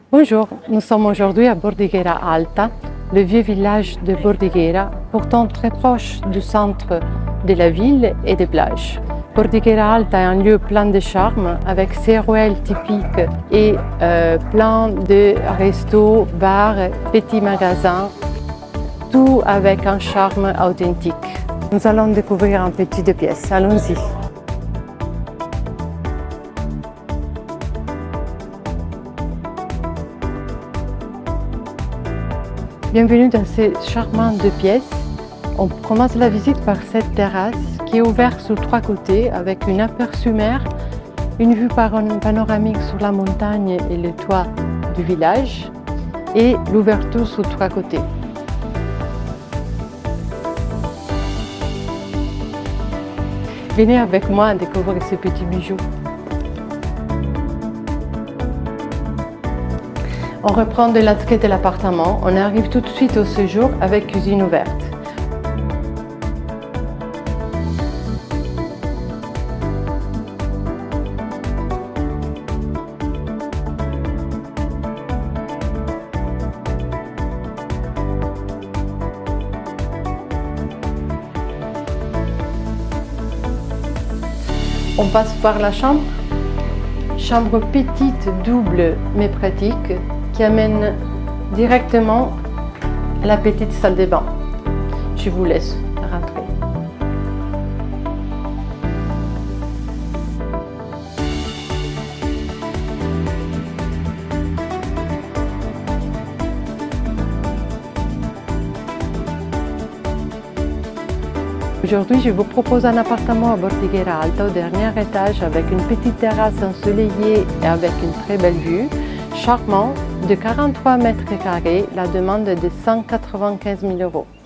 Bonjour, nous sommes aujourd'hui à Bordighera Alta, le vieux village de Bordighera, pourtant très proche du centre de la ville et des plages. Bordighera Alta est un lieu plein de charme avec ses ruelles typiques et plein de restos, bars, petits magasins, tout avec un charme authentique. Nous allons découvrir un petit de pièces, allons-y. Bienvenue dans ces charmantes deux pièces. On commence la visite par cette terrasse qui est ouverte sur trois côtés avec une aperçu mer, une vue panoramique sur la montagne et le toit du village et l'ouverture sur trois côtés. Venez avec moi découvrir ces petits bijoux. On reprend de l'entrée de l'appartement, on arrive tout de suite au séjour avec cuisine ouverte. On passe par la chambre. Chambre petite, double mais pratique, qui amène directement à la petite salle de bain. Je vous laisse rentrer. Aujourd'hui, je vous propose un appartement à Bordighera Alta au dernier étage avec une petite terrasse ensoleillée et avec une très belle vue. Charmant, de 43 mètres carrés, la demande est de 195 000 €.